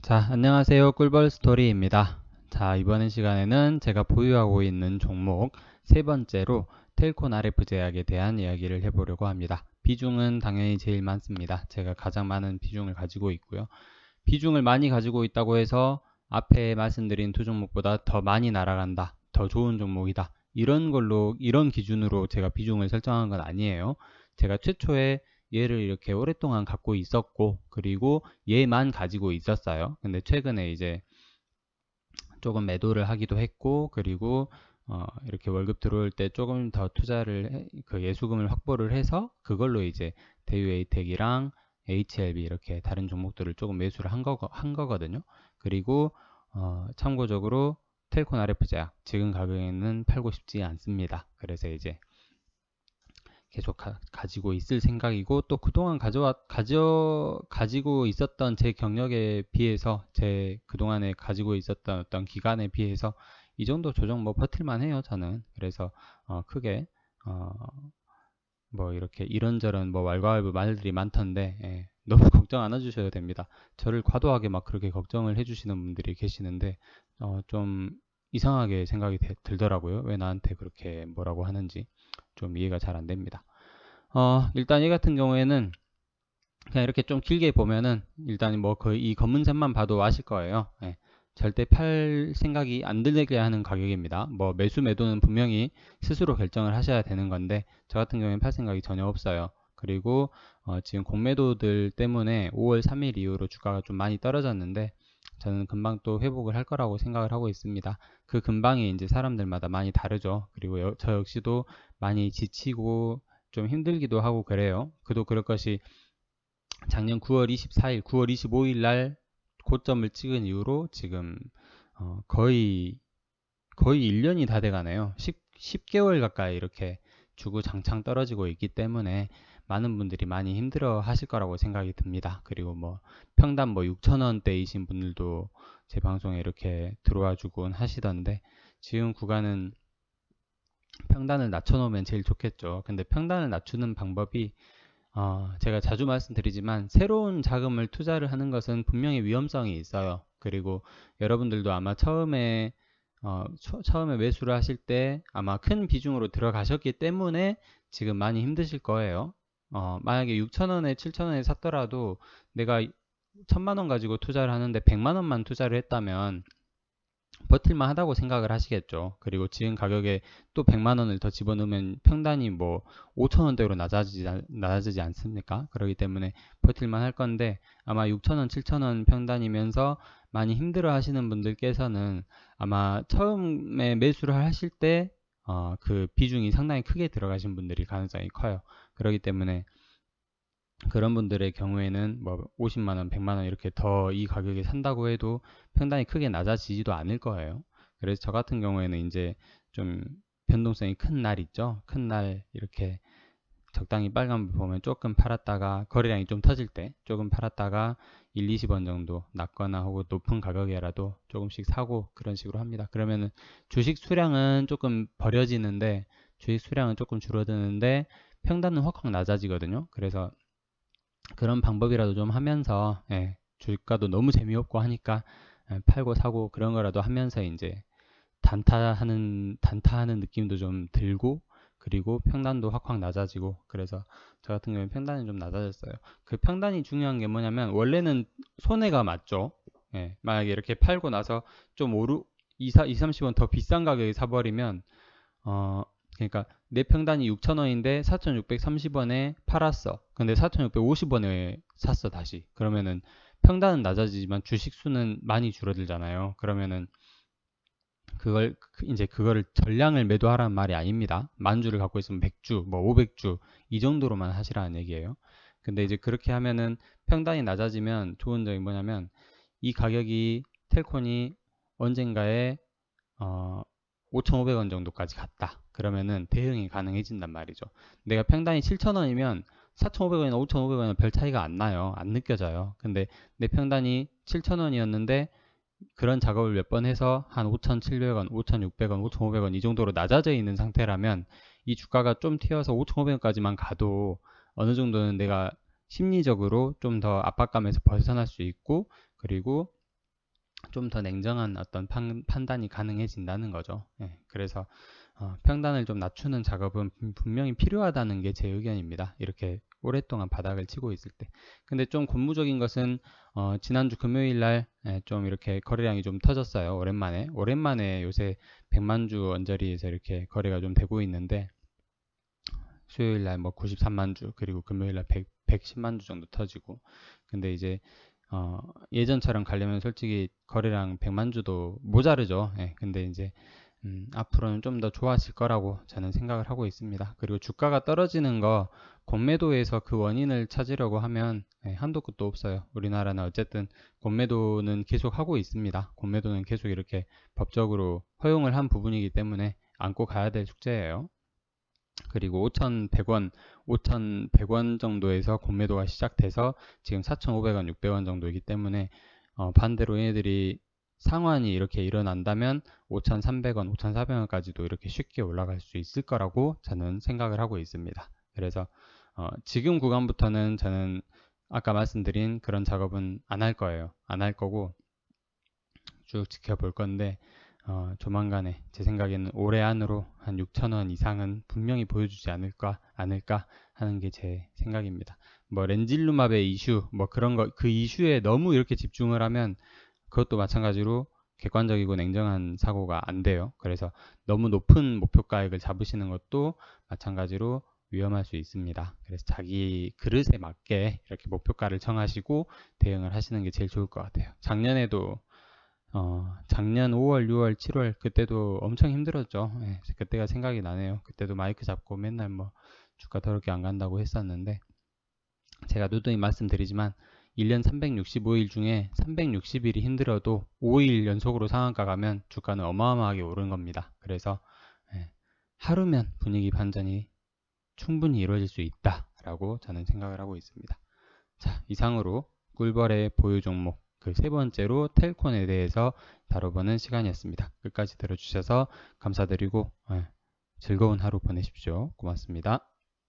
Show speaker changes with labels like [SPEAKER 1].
[SPEAKER 1] 자, 안녕하세요. 꿀벌 스토리입니다. 자, 이번 시간에는 제가 보유하고 있는 종목 세 번째로 텔콘 RF 제약에 대한 이야기를 해보려고 합니다. 비중은 당연히 제일 많습니다. 제가 가장 많은 비중을 가지고 있고요. 비중을 많이 가지고 있다고 해서 앞에 말씀드린 두 종목보다 더 많이 날아간다, 더 좋은 종목이다, 이런 기준으로 제가 비중을 설정한 건 아니에요. 제가 최초에 얘를 이렇게 오랫동안 갖고 있었고, 그리고 얘만 가지고 있었어요. 근데 최근에 이제 조금 매도를 하기도 했고, 그리고 이렇게 월급 들어올 때 조금 더 그 예수금을 확보를 해서 그걸로 이제 대유에이텍이랑 HLB 이렇게 다른 종목들을 조금 매수를 한 거거든요. 그리고 참고적으로 텔콘 RF 제약 지금 가격에는 팔고 싶지 않습니다. 그래서 이제 계속 가지고 있을 생각이고, 또 그동안 가지고 있었던 제 경력에 비해서, 제 그동안에 가지고 있었던 어떤 기간에 비해서 이 정도 조정 뭐 버틸만 해요, 저는. 그래서 크게 뭐 이렇게 이런저런 뭐 왈가왈부 말들이 많던데, 너무 걱정 안 해주셔도 됩니다. 저를 과도하게 막 그렇게 걱정을 해주시는 분들이 계시는데 좀 이상하게 생각이 들더라고요. 왜 나한테 그렇게 뭐라고 하는지 좀 이해가 잘 안 됩니다. 일단 이 같은 경우에는 그냥 이렇게 좀 길게 보면은 일단 뭐 거의 이 검은색만 봐도 아실 거예요. 절대 팔 생각이 안 들게 하는 가격입니다. 뭐 매수 매도는 분명히 스스로 결정을 하셔야 되는 건데, 저 같은 경우에는 팔 생각이 전혀 없어요. 그리고 지금 공매도들 때문에 5월 3일 이후로 주가가 좀 많이 떨어졌는데, 저는 금방 또 회복을 할 거라고 생각을 하고 있습니다. 그 금방이 이제 사람들마다 많이 다르죠. 그리고 저 역시도 많이 지치고 좀 힘들기도 하고 그래요. 그도 그럴 것이 작년 9월 24일, 9월 25일 날 고점을 찍은 이후로 지금 거의 1년이 다 돼가네요. 10개월 가까이 이렇게 주구장창 떨어지고 있기 때문에 많은 분들이 많이 힘들어 하실 거라고 생각이 듭니다. 그리고 뭐 평단 뭐 6,000원대이신 분들도 제 방송에 이렇게 들어와 주곤 하시던데, 지금 구간은 평단을 낮춰놓으면 제일 좋겠죠. 근데 평단을 낮추는 방법이 제가 자주 말씀드리지만 새로운 자금을 투자를 하는 것은 분명히 위험성이 있어요. 그리고 여러분들도 아마 처음에 매수를 하실 때 아마 큰 비중으로 들어가셨기 때문에 지금 많이 힘드실 거예요. 만약에 6,000원에 7,000원에 샀더라도 내가 1,000만 원 가지고 투자를 하는데 100만 원만 투자를 했다면 버틸만 하다고 생각을 하시겠죠. 그리고 지금 가격에 또 100만 원을 더 집어넣으면 평단이 뭐 5천 원대로 낮아지지 않습니까? 그렇기 때문에 버틸만 할 건데, 아마 6천 원, 7천 원 평단이면서 많이 힘들어 하시는 분들께서는 아마 처음에 매수를 하실 때 그 비중이 상당히 크게 들어가신 분들이 가능성이 커요. 그렇기 때문에 그런 분들의 경우에는 뭐 50만 원, 100만 원 이렇게 더 이 가격에 산다고 해도 평단이 크게 낮아지지도 않을 거예요. 그래서 저 같은 경우에는 이제 좀 변동성이 큰 날 있죠. 큰 날 이렇게 적당히 빨간 불 보면 조금 팔았다가 거래량이 좀 터질 때 조금 팔았다가 1, 20원 정도 낮거나 혹은 높은 가격이라도 조금씩 사고 그런 식으로 합니다. 그러면은 주식 수량은 조금 버려지는데, 주식 수량은 조금 줄어드는데 평단은 확확 낮아지거든요. 그래서 그런 방법이라도 좀 하면서, 주가도 너무 재미없고 하니까 팔고 사고 그런 거라도 하면서 이제 단타하는 느낌도 좀 들고, 그리고 평단도 확확 낮아지고. 그래서 저 같은 경우에 평단이 좀 낮아졌어요. 그 평단이 중요한 게 뭐냐면, 원래는 손해가 맞죠. 만약에 이렇게 팔고 나서 좀 2, 30원 더 비싼 가격에 사버리면 그러니까 내 평단이 6,000원인데 4,630원에 팔았어. 근데 4,650원에 샀어 다시. 그러면은 평단은 낮아지지만 주식 수는 많이 줄어들잖아요. 그러면은 이제 그거를 전량을 매도하라는 말이 아닙니다. 만 주를 갖고 있으면 100주, 뭐 500주 이 정도로만 하시라는 얘기예요. 근데 이제 그렇게 하면은 평단이 낮아지면 좋은 점이 뭐냐면, 이 가격이 텔콘이 언젠가에 5,500원 정도까지 갔다. 그러면은 대응이 가능해진단 말이죠. 내가 평단이 7,000원이면 4,500원이나 5,500원은 별 차이가 안 나요. 안 느껴져요. 근데 내 평단이 7,000원이었는데 그런 작업을 몇 번 해서 한 5,700원, 5,600원, 5,500원 이 정도로 낮아져 있는 상태라면, 이 주가가 좀 튀어서 5,500원까지만 가도 어느 정도는 내가 심리적으로 좀 더 압박감에서 벗어날 수 있고, 그리고 좀 더 냉정한 어떤 판단이 가능해진다는 거죠. 예, 그래서 평단을 좀 낮추는 작업은 분명히 필요하다는 게 제 의견입니다. 이렇게 오랫동안 바닥을 치고 있을 때. 근데 좀 고무적인 것은 지난주 금요일 날 좀 이렇게 거래량이 좀 터졌어요. 오랜만에 요새 100만 주 언저리에서 이렇게 거래가 좀 되고 있는데, 수요일 날 뭐 93만 주, 그리고 금요일 날 110만 주 정도 터지고. 근데 이제 예전처럼 가려면 솔직히 거래량 100만 주도 모자르죠. 예, 근데 이제 앞으로는 좀 더 좋아질 거라고 저는 생각을 하고 있습니다. 그리고 주가가 떨어지는 거, 공매도에서 그 원인을 찾으려고 하면 한도 끝도 없어요. 우리나라는 어쨌든 공매도는 계속 하고 있습니다. 공매도는 계속 이렇게 법적으로 허용을 한 부분이기 때문에 안고 가야 될 숙제예요. 그리고 5,100원 정도에서 공매도가 시작돼서 지금 4,500원, 600원 정도이기 때문에 반대로 얘네들이 상환이 이렇게 일어난다면 5,300원, 5,400원까지도 이렇게 쉽게 올라갈 수 있을 거라고 저는 생각을 하고 있습니다. 그래서 지금 구간부터는 저는 아까 말씀드린 그런 작업은 안 할 거예요. 안 할 거고 쭉 지켜볼 건데, 조만간에 제 생각에는 올해 안으로 한 6,000원 이상은 분명히 보여주지 않을까 하는 게 제 생각입니다. 뭐 렌질루맙의 이슈, 뭐 그런 거, 그 이슈에 너무 이렇게 집중을 하면 그것도 마찬가지로 객관적이고 냉정한 사고가 안 돼요. 그래서 너무 높은 목표가액을 잡으시는 것도 마찬가지로 위험할 수 있습니다. 그래서 자기 그릇에 맞게 이렇게 목표가를 정하시고 대응을 하시는 게 제일 좋을 것 같아요. 작년 5월, 6월, 7월 그때도 엄청 힘들었죠. 예, 그때가 생각이 나네요. 그때도 마이크 잡고 맨날 뭐 주가 더럽게 안 간다고 했었는데, 제가 누누이 말씀드리지만 1년 365일 중에 360일이 힘들어도 5일 연속으로 상한가 가면 주가는 어마어마하게 오른 겁니다. 그래서 하루면 분위기 반전이 충분히 이루어질 수 있다라고 저는 생각을 하고 있습니다. 자, 이상으로 꿀벌의 보유 종목 그 세 번째로 텔콘에 대해서 다뤄보는 시간이었습니다. 끝까지 들어주셔서 감사드리고 즐거운 하루 보내십시오. 고맙습니다.